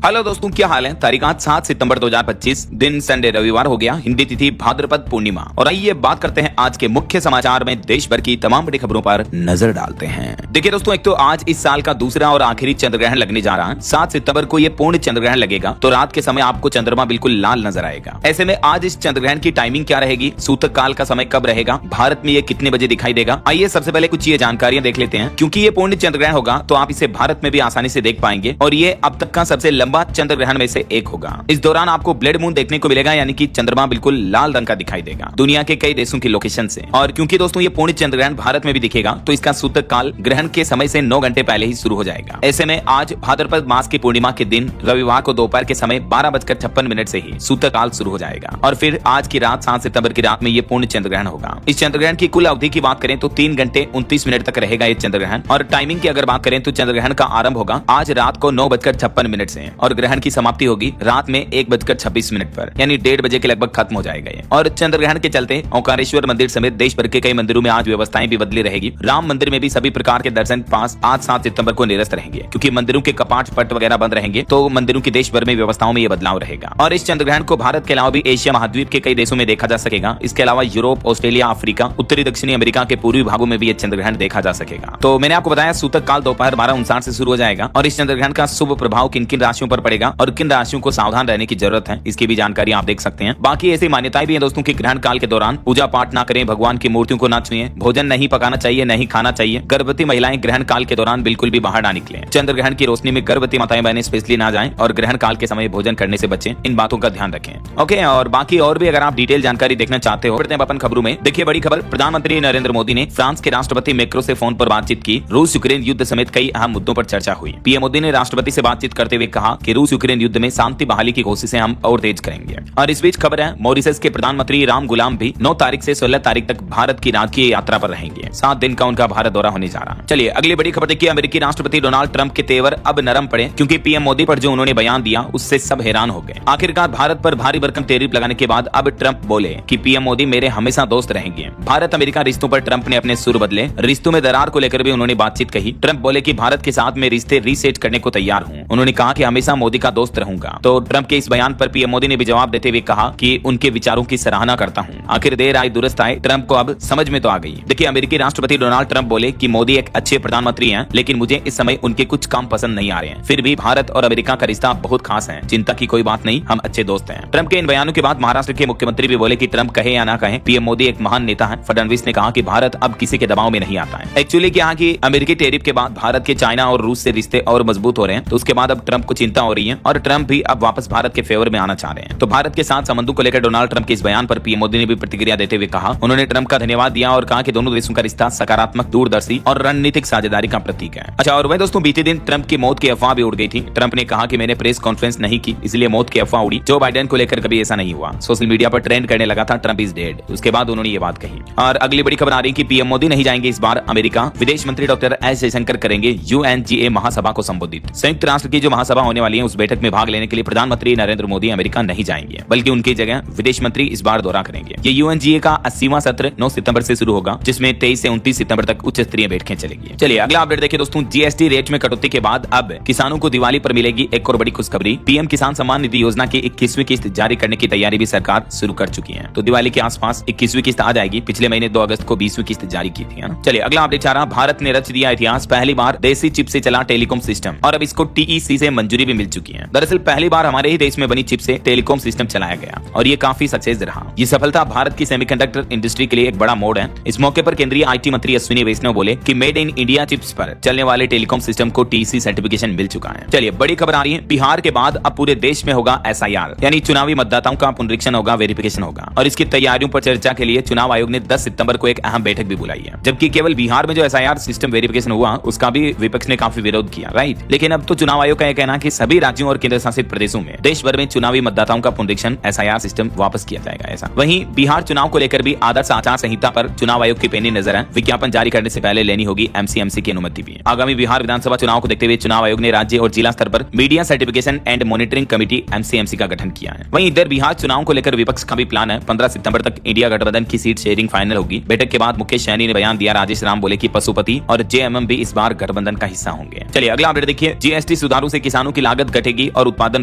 Hello दोस्तों, क्या हाल है। तारीख आज 7 सितंबर 2025, दिन संडे रविवार हो गया, हिंदी तिथि भाद्रपद पूर्णिमा। और आइए बात करते हैं आज के मुख्य समाचार में देश भर की तमाम बड़ी खबरों पर नजर डालते हैं। देखिए दोस्तों, एक तो आज इस साल का दूसरा और आखिरी चंद्र ग्रहण लगने जा रहा है। 7 सितंबर को ये पूर्ण चंद्र ग्रहण लगेगा, तो रात के समय आपको चंद्रमा बिल्कुल लाल नजर आएगा। ऐसे में आज इस चंद्र ग्रहण की टाइमिंग क्या रहेगी, सूतक काल का समय कब रहेगा, भारत में ये कितने बजे दिखाई देगा, आइए सबसे पहले कुछ ये जानकारियां देख लेते हैं। क्योंकि ये पूर्ण चंद्र ग्रहण होगा तो आप इसे भारत में भी आसानी से देख पाएंगे और ये अब तक का सबसे लंबा चंद्र ग्रहण में से एक होगा। इस दौरान आपको ब्लड मून देखने को मिलेगा, यानी कि चंद्रमा बिल्कुल लाल रंग का दिखाई देगा दुनिया के कई देशों की लोकेशन से। और क्योंकि दोस्तों ये पूर्ण चंद्र ग्रहण भारत में भी दिखेगा तो इसका सूतक काल ग्रहण के समय से 9 घंटे पहले ही शुरू हो जाएगा। ऐसे में आज भाद्रपद मास की पूर्णिमा के दिन रविवार को दोपहर के समय 12:56 से ही सूतक काल शुरू हो जाएगा और फिर आज की रात 7 सितंबर की रात में ये पूर्ण चंद्र ग्रहण होगा। इस चंद्र ग्रहण की कुल अवधि की बात करें तो 3 घंटे 29 मिनट तक रहेगा ये चंद्र ग्रहण। और टाइमिंग की अगर बात करें तो चंद्र ग्रहण का आरंभ होगा आज रात को 9:56 से और ग्रहण की समाप्ति होगी रात में 1:26 पर, यानी 1:30 बजे के लगभग खत्म हो जाएगा ये। और चंद्र ग्रहण के चलते ओंकारेश्वर मंदिर समेत देश भर के कई मंदिरों में आज व्यवस्थाएं भी बदली रहेगी। राम मंदिर में भी सभी प्रकार के दर्शन पास आज 7 सितंबर को निरस्त रहेंगे, क्योंकि मंदिरों के कपाट पट वगैरह बंद रहेंगे, तो मंदिरों की देश भर में व्यवस्थाओं में ये बदलाव रहेगा। और इस चंद्र ग्रहण को भारत के अलावा भी एशिया महाद्वीप के कई देशों में देखा जा सकेगा। इसके अलावा यूरोप, ऑस्ट्रेलिया, अफ्रीका, उत्तरी दक्षिणी अमेरिका के पूर्वी भागों में भी ये चंद्र ग्रहण देखा जा सकेगा। तो मैंने आपको बताया सूतक काल दोपहर 12:59 से शुरू हो जाएगा। और इस चंद्र ग्रहण का शुभ प्रभाव किन किन राशियों पर पड़ेगा और किन राशियों को सावधान रहने की जरूरत है, इसकी भी जानकारी आप देख सकते हैं। बाकी ऐसी मान्यताएं भी हैं दोस्तों कि ग्रहण काल के दौरान पूजा पाठ ना करें, भगवान की मूर्तियों को ना छुएं, भोजन नहीं पकाना चाहिए, नहीं खाना चाहिए, गर्भवती महिलाएं ग्रहण काल के दौरान बिल्कुल भी बाहर ना निकलें, चंद्र ग्रहण की रोशनी में गर्भवती माताएं बहनें स्पेशली ना जाएं और ग्रहण काल के समय भोजन करने से बचें। इन बातों का ध्यान रखें। ओके, और बाकी और भी अगर आप डिटेल जानकारी देखना चाहते हो बढ़ते हैं अपन खबरों में। देखिए बड़ी खबर, प्रधानमंत्री नरेंद्र मोदी ने फ्रांस के राष्ट्रपति मैक्रो से फोन पर बातचीत की। रूस यूक्रेन युद्ध समेत कई अहम मुद्दों पर चर्चा हुई। पीएम मोदी ने राष्ट्रपति से बातचीत करते हुए कहा कि रूस यूक्रेन युद्ध में शांति बहाली की कोशिशें हम और तेज करेंगे। और इस बीच खबर है, मॉरिशस के प्रधानमंत्री राम गुलाम भी 9 तारीख से 16 तारीख तक भारत की राजकीय यात्रा पर रहेंगे। 7 दिन का उनका भारत दौरा होने जा रहा है। चलिए अगली बड़ी खबर देखिए, अमेरिकी राष्ट्रपति डोनाल्ड ट्रंप के तेवर अब नरम पड़े, क्योंकि पीएम मोदी पर जो उन्होंने बयान दिया उससे सब हैरान हो गए। आखिरकार भारत पर भारी भरकम टैरिफ लगाने के बाद अब ट्रंप बोले कि पीएम मोदी मेरे हमेशा दोस्त रहेंगे। भारत अमेरिका रिश्तों पर ट्रंप ने अपने सुर बदले, रिश्तों में दरार को लेकर भी उन्होंने बातचीत कही। ट्रंप बोले कि भारत के साथ मैं रिश्ते रीसेट करने को तैयार हूँ। उन्होंने कहा कि हमेशा मोदी का दोस्त रहूंगा। तो ट्रंप के इस बयान पर पीएम मोदी ने भी जवाब देते हुए कहा कि उनके विचारों की सराहना करता हूँ। आखिर देर आए दुरुस्त आए, ट्रंप को अब समझ में तो आ गई। देखिए अमेरिकी राष्ट्रपति डोनाल्ड ट्रंप बोले कि मोदी एक अच्छे प्रधानमंत्री हैं, लेकिन मुझे इस समय उनके कुछ काम पसंद नहीं आ रहे हैं। फिर भी भारत और अमेरिका का रिश्ता बहुत खास है, चिंता की कोई बात नहीं, हम अच्छे दोस्त हैं। ट्रंप के इन बयानों के बाद महाराष्ट्र के मुख्यमंत्री भी बोले कि ट्रंप कहे या ना कहे, पीएम मोदी एक महान नेता है। फडणवीस ने कहा कि भारत अब किसी के दबाव में नहीं आता है। एक्चुअली क्या है कि अमेरिकी टैरिफ के बाद भारत के चाइना और रूस से रिश्ते और मजबूत हो रहे हैं, तो उसके बाद अब ट्रंप को चिंता हो रही है और ट्रंप भी अब वापस भारत के फेवर में आना चाह रहे हैं। तो भारत के साथ संबंधों को लेकर डोनाल्ड ट्रंप के इस बयान पर पीएम मोदी ने भी प्रतिक्रिया देते हुए कहा, उन्होंने ट्रंप का धन्यवाद दिया और कहा कि दोनों देशों का रिश्ता सकारात्मक, दूरदर्शी और रणनीतिक साझेदारी का प्रतीक है। अच्छा, और वह दोस्तों बीते दिन ट्रंप की मौत की अफवाह भी उड़ गई थी। ट्रंप ने कहा कि मैंने प्रेस कॉन्फ्रेंस नहीं की, इसलिए मौत की अफवाह उड़ी। जो बाइडेन को लेकर कभी ऐसा नहीं हुआ। सोशल मीडिया पर ट्रेंड करने लगा था ट्रंप इज डेड। उसके बाद उन्होंने ये बात कही। और अगली बड़ी खबर आ रही कि पीएम मोदी नहीं जाएंगे इस बार अमेरिका। विदेश मंत्री डॉक्टर एस जयशंकर करेंगे UNGA महासभा को संबोधित। संयुक्त राष्ट्र की जो महासभा होने वाली है उस बैठक में भाग लेने के लिए प्रधानमंत्री नरेंद्र मोदी अमेरिका नहीं जाएंगे, बल्कि उनकी जगह विदेश मंत्री इस बार दौरा करेंगे। ये UNGA का 80वां सत्र 9 सितंबर से शुरू होगा, जिसमें 23 से 29 सितंबर तक उच्च स्तरीय बैठकें चलेगी। चलिए अगला अपडेट देखिए दोस्तों, GST रेट में कटौती के बाद अब किसानों को दिवाली पर मिलेगी एक और बड़ी खुशखबरी। पीएम किसान सम्मान निधि योजना की 21वीं किस्त जारी करने की तैयारी भी सरकार शुरू कर चुकी है। तो दिवाली के आसपास 21वीं किस्त आ जाएगी। पिछले महीने 2 अगस्त को 20वीं किस्त जारी की थी। चलिए अगला अपडेट आ रहा, भारत ने रच दिया इतिहास, पहली बार देसी चिप से चला टेलीकॉम सिस्टम और अब इसको TEC से मंजूरी भी मिल चुकी है। दरअसल पहली बार हमारे ही देश में बनी चिप से टेलीकॉम सिस्टम चलाया गया और ये काफी सक्सेस रहा। ये सफलता भारत की सेमीकंडक्टर इंडस्ट्री के लिए एक बड़ा मोड़ है। इस मौके पर केंद्रीय IT मंत्री अश्विनी वैष्णव बोले कि मेड इन इंडिया चिप्स पर चलने वाले टेलीकॉम सिस्टम को TEC सर्टिफिकेशन मिल चुका है। चलिए बड़ी खबर आ रही है, बिहार के बाद अब पूरे देश में होगा SIR, यानी चुनावी मतदाताओं का पुनरीक्षण होगा, वेरिफिकेशन होगा। और इसकी तैयारियों पर चर्चा के लिए चुनाव आयोग ने 10 सितंबर को एक अहम बैठक भी बुलाई है। जबकि केवल बिहार में जो SIR सिस्टम वेरिफिकेशन हुआ उसका भी विपक्ष ने काफी विरोध किया, राइट। लेकिन अब तो चुनाव आयोग का यह कहना कि सभी राज्यों और केंद्र शासित प्रदेशों में देश भर में चुनावी मतदाताओं का पुनरीक्षण SIR सिस्टम वापस किया जाएगा। ऐसा वहीं बिहार चुनाव को लेकर भी आदर्श आचार संहिता पर चुनाव आयोग की पैनी नजर है। विज्ञापन जारी करने से पहले लेनी होगी MCMC की अनुमति भी। आगामी बिहार विधानसभा चुनाव को देखते हुए चुनाव आयोग ने राज्य और जिला स्तर पर media certification and monitoring committee MCMC का गठन किया है। वहीं इधर बिहार चुनाव को लेकर विपक्ष का भी प्लान है। 15 सितंबर तक इंडिया गठबंधन की सीट शेयरिंग फाइनल होगी। बैठक के बाद मुकेश सैनी ने बयान दिया, राजेश राम बोले कि पशुपति और JMM भी इस बार गठबंधन का हिस्सा होंगे। चलिए अगला अपडेट देखिए, GST सुधारों से किसानों की लागत घटेगी और उत्पादन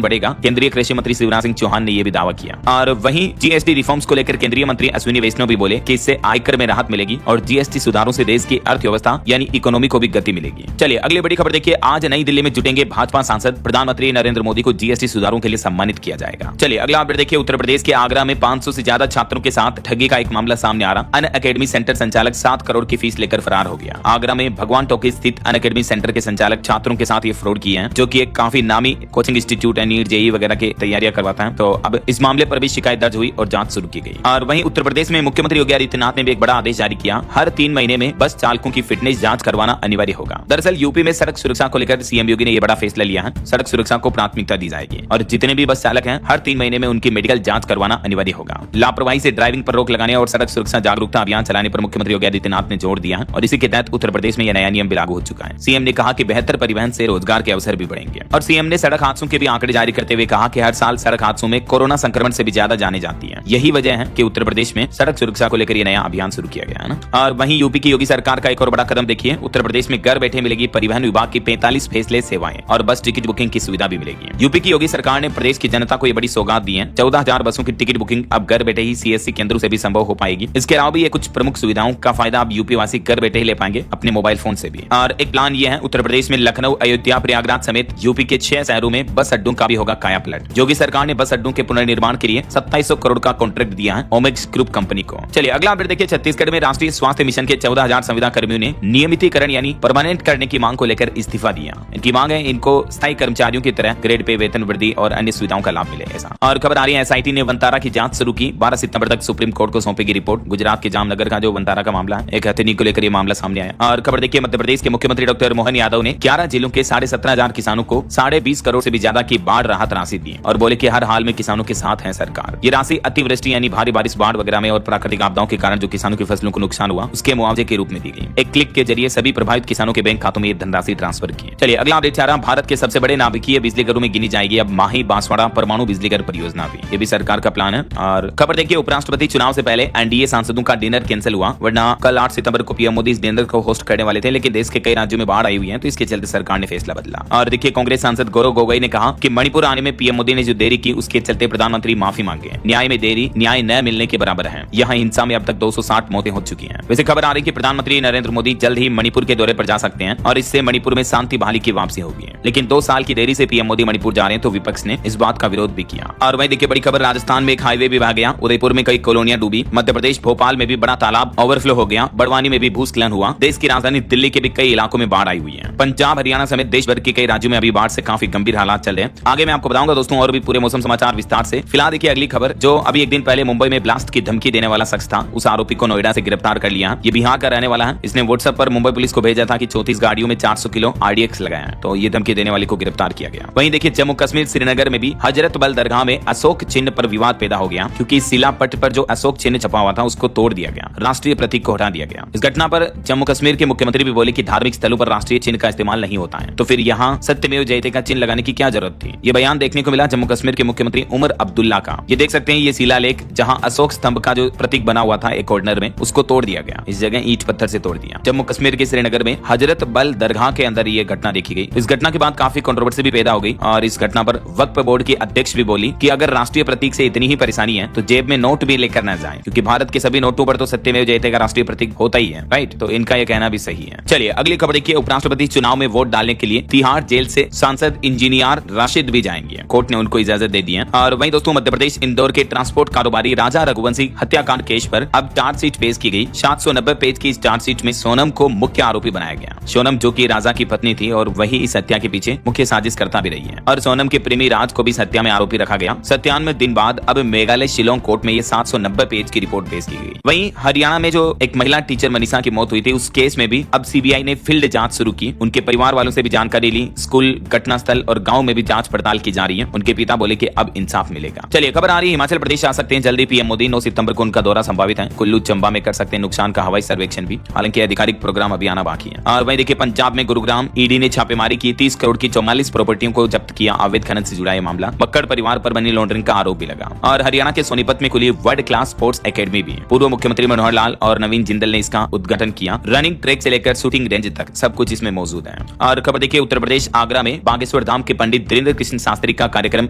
बढ़ेगा। केंद्रीय कृषि मंत्री शिवराज सिंह चौहान ने यह भी दावा किया। और वहीं जीएसटी रिफॉर्म्स को लेकर केंद्रीय मंत्री अश्विनी वैष्णव भी बोले कि इससे आयकर में राहत मिलेगी और जीएसटी सुधारों से देश की अर्थव्यवस्था यानी इकोनॉमी को भी गति मिलेगी। चलिए अगली बड़ी खबर देखिए। आज नई दिल्ली में जुटेंगे भाजपा सांसद, प्रधानमंत्री नरेंद्र मोदी को जीएसटी सुधारों के लिए सम्मानित किया जाएगा। चलिए अगला अपडेट देखिए। उत्तर प्रदेश के आगरा में 500 से ज्यादा छात्रों के साथ ठगी का एक मामला सामने आ रहा। अन अकेडमी सेंटर संचालक 7 करोड़ की फीस लेकर फरार हो गया। आगरा में भगवान टॉकी स्थित अन अकेडमी सेंटर के संचालक छात्रों के साथ ये फ्रॉड किए हैं, जो कि एक काफी नामी कोचिंग इंस्टीट्यूट है, नीट जेईई वगैरह की तैयारियां करवाता है। तो अब इस मामले पर भी शिकायत दर्ज हुई और जांच शुरू की गई। और वहीं उत्तर प्रदेश में मुख्यमंत्री योगी आदित्यनाथ ने भी एक बड़ा आदेश जारी किया। हर 3 महीने में बस चालकों की फिटनेस जांच करवाना अनिवार्य होगा। दरअसल यूपी में सड़क सुरक्षा को लेकर सीएम योगी ने यह बड़ा फैसला लिया है। सड़क सुरक्षा को प्राथमिकता दी जाएगी और जितने भी बस चालक हैं हर 3 महीने में उनकी मेडिकल जांच करवाना अनिवार्य होगा। लापरवाही से ड्राइविंग पर रोक लगाने और सड़क सुरक्षा जागरूकता अभियान चलाने पर मुख्यमंत्री योगी आदित्यनाथ ने जोर दिया है और इसी के तहत उत्तर प्रदेश में यह नया नियम भी लागू हो चुका है। सीएम ने कहा कि बेहतर परिवहन से रोजगार के अवसर भी बढ़ेंगे। और सीएम ने सड़क हादसों के भी आंकड़े जारी करते हुए कहा कि हर साल सड़क हादसों में कोरोना संक्रमण से भी ज्यादा जाने जाती है। यही वजह है कि उत्तर प्रदेश में सड़क सुरक्षा को लेकर यह नया अभियान शुरू किया गया है ना। और वहीं यूपी की योगी सरकार का एक और बड़ा कदम देखिए। उत्तर प्रदेश में घर बैठे मिलेगी परिवहन विभाग की 45 फेसलेस सेवाएं और बस टिकट बुकिंग की सुविधा भी मिलेगी। यूपी की योगी सरकार ने प्रदेश की जनता को यह बड़ी सौगात दी है। 14,000 बसों की टिकट बुकिंग अब घर बैठे ही सीएससी केंद्रों से भी संभव हो पाएगी। इसके अलावा भी ये कुछ प्रमुख सुविधाओं का फायदा अब यूपी वासी घर बैठे ही ले पाएंगे अपने मोबाइल फोन से भी। और एक प्लान ये है, उत्तर प्रदेश में लखनऊ, अयोध्या, प्रयागराज समेत यूपी के 6 शहरों में बस अड्डों का भी होगा काया पलट। योगी सरकार ने बस अड्डों के पुनर्निर्माण के लिए 2700 करोड़ का कॉन्ट्रैक्ट दिया है ओमेक्स ग्रुप कंपनी को। चलिए अगला अपडेट देखिए। छत्तीसगढ़ में राष्ट्रीय स्वास्थ्य मिशन के 14,000 संविदा कर्मियों ने नियमितीकरण यानी परमानेंट करने की मांग को लेकर इस्तीफा दिया। इनकी मांग है इनको स्थायी कर्मचारियों की तरह ग्रेड पे, वेतन वृद्धि और अन्य सुविधाओं का लाभ मिले ऐसा। और खबर आ रही है एसआईटी ने वंतारा की जांच शुरू की। 12 सितंबर तक सुप्रीम कोर्ट को सौंपेगी रिपोर्ट। गुजरात के जामनगर का जो वंतारा का मामला है, एक हथिनी को लेकर यह मामला सामने आया। और खबर देखिए, मध्य प्रदेश के मुख्यमंत्री डॉक्टर मोहन यादव ने 11 जिलों के 17,500 किसानों को 20.5 करोड़ से भी ज्यादा की बाढ़ राहत राशि दी और बोले कि हर हाल में किसानों के साथ है सरकार। ये राशि अतिवृष्टि यानी भारी बारिश, बाढ़ वगैरह में और प्राकृतिक आपदाओं के कारण जो किसानों की फसलों को नुकसान हुआ उसके मुआवजे के रूप में दी गई। एक क्लिक के जरिए सभी प्रभावित किसानों के बैंक खातों में धनराशि ट्रांसफर की। चलिए अगला अपडेट आ रहा, भारत के सबसे बड़े नाभिकीय बिजली घरों में गिनी जाएगी अब माही बांसवाड़ा परमाणु बिजली घर परियोजना भी। ये भी सरकार का प्लान है। और खबर देखिए, उपराष्ट्रपति चुनाव से पहले एनडीए सांसदों का डिनर कैंसिल हुआ, वरना कल 8 सितंबर को पीएम मोदी इस डिनर को होस्ट करने वाले थे, लेकिन देश के कई राज्यों में बाढ़ आई हुई है तो इसके चलते सरकार ने फैसला बदला। और देखिए, कांग्रेस सांसद गौरव गोगोई ने कहा कि मणिपुर आने में पीएम मोदी ने जो देरी की उसके चलते प्रधानमंत्री माफी मांगे। न्याय में देरी न्याय न मिलने के बराबर है। यहाँ हिंसा में अब तक 260 मौतें हो चुकी हैं। वैसे खबर आ रही कि प्रधानमंत्री नरेंद्र मोदी जल्द ही मणिपुर के दौरे पर जा सकते हैं और इससे मणिपुर में शांति बहाली की वापसी होगी। लेकिन 2 साल की देरी से पीएम मोदी मणिपुर जा रहे हैं तो विपक्ष ने इस बात का विरोध भी किया। और वहीं देखिए बड़ी खबर, राजस्थान में एक हाईवे भी बह गया, उदयपुर में कई कॉलोनियां डूबी, मध्य प्रदेश भोपाल में भी बड़ा तालाब ओवरफ्लो हो गया, बड़वानी में भी भूस्खलन हुआ। देश की राजधानी दिल्ली के भी कई इलाकों में बाढ़ आई हुई है। पंजाब, हरियाणा समेत देश भर के कई राज्यों में अभी बाढ़ से काफी गंभीर हालात चल रहे हैं। आगे मैं आपको बताऊंगा दोस्तों और भी पूरे मौसम समाचार विस्तार से। फिलहाल देखिए अगली खबर, जो अभी एक दिन पहले मुंबई में ब्लास्ट की धमकी देने वाला शख्स था, उस आरोपी को नोएडा से गिरफ्तार कर लिया। ये बिहार का रहने वाला है। इसने व्हाट्सएप पर मुंबई पुलिस को भेजा था कि 34 गाड़ियों में 400 किलो आरडीएक्स लगाया है, तो ये धमकी देने वाले को गिरफ्तार किया गया। वहीं देखिए जम्मू कश्मीर श्रीनगर में भी हजरत बल दरगाह में अशोक चिन्ह पर विवाद पैदा हो गया, क्योंकि शिलापट पर जो अशोक चिन्ह छपा हुआ था उसको तोड़ दिया गया, राष्ट्रीय प्रतीक को हटा दिया गया। इस घटना पर जम्मू कश्मीर के मुख्यमंत्री भी बोले कि धार्मिक स्थलों पर राष्ट्रीय चिन्ह का इस्तेमाल नहीं होता है, तो फिर यहाँ सत्यमेव जयते का चिन्ह लगाने की क्या जरूरत थी। ये बयान देखने को मिला जम्मू कश्मीर के मुख्यमंत्री उमर अब्दुल्ला का। ये देख सकते हैं ये शिलालेख, जहां अशोक स्तंभ का जो प्रतीक बना हुआ था एक कॉर्नर में, उसको तोड़ दिया गया, इस जगह ईंट पत्थर से तोड़ दिया। जम्मू कश्मीर के श्रीनगर में हजरत बल दरगाह के अंदर ये घटना देखी गई। इस घटना के बाद काफी कंट्रोवर्सी भी पैदा हो गई और इस घटना पर वक्फ बोर्ड की अध्यक्ष भी बोली कि अगर राष्ट्रीय प्रतीक से इतनी ही परेशानी है तो जेब में नोट भी लेकर न जाएं, क्योंकि भारत के सभी नोटों पर तो सत्यमेव जयते का राष्ट्रीय प्रतीक होता ही है, राइट। तो इनका यह कहना भी सही है। चलिए अगली खबर देखिए, उपराष्ट्रपति चुनाव में वोट डालने के लिए तिहाड़ जेल से सांसद इंजीनियर राशिद भी जाएंगे, कोर्ट ने उनको इजाजत दे दी है। और वहीं दोस्तों मध्य प्रदेश इंदौर के ट्रांसपोर्ट कारोबारी राजा रघुवंशी हत्याकांड केस पर अब चार्जशीट पेश की गई। 790 पेज की इस चार्जशीट में सोनम को मुख्य आरोपी बनाया गया। सोनम जो कि राजा की पत्नी थी और वही इस हत्या के पीछे मुख्य साजिशकर्ता भी रही है, और सोनम के प्रेमी राज को भी इस हत्या में आरोपी रखा गया। 97 दिन बाद अब मेघालय शिलोंग कोर्ट में ये 790 पेज की रिपोर्ट पेश की गई। वहीं हरियाणा में जो एक महिला टीचर मनीषा की मौत हुई थी, उस केस में भी अब सीबीआई ने फील्ड जांच शुरू की। उनके परिवार वालों से भी जानकारी ली, स्कूल, घटनास्थल और गांव में भी जांच पड़ताल की जा रही है। उनके पिता बोले कि अब इंसाफ मिलेगा। चलिए खबर आ रही है, हिमाचल प्रदेश आ सकते हैं जल्दी पीएम मोदी। 9 सितंबर को उनका दौरा संभावित है। कुल्लू, चंबा में कर सकते हैं नुकसान का हवाई सर्वेक्षण भी, हालांकि आधिकारिक प्रोग्राम अभी आना बाकी है। और वहीं देखिए पंजाब में गुरुग्राम ईडी ने छापेमारी की, 30 करोड़ की 44 प्रॉपर्टियों को जब्त किया। अवैध खनन से जुड़ा यह मामला, मक्कड़ परिवार पर मनी लॉन्ड्रिंग का आरोप भी लगा। और हरियाणा के सोनीपत में खुली वर्ल्ड क्लास स्पोर्ट्स एकेडमी भी। पूर्व मुख्यमंत्री मनोहर लाल और नवीन जिंदल ने इसका उद्घाटन किया। रनिंग ट्रैक से लेकर शूटिंग रेंज तक सब कुछ इसमें मौजूद है। और खबर देखिए उत्तर प्रदेश आगरा में बागेश्वर रामेश्वर धाम के पंडित धीरेन्द्र कृष्ण शास्त्री का कार्यक्रम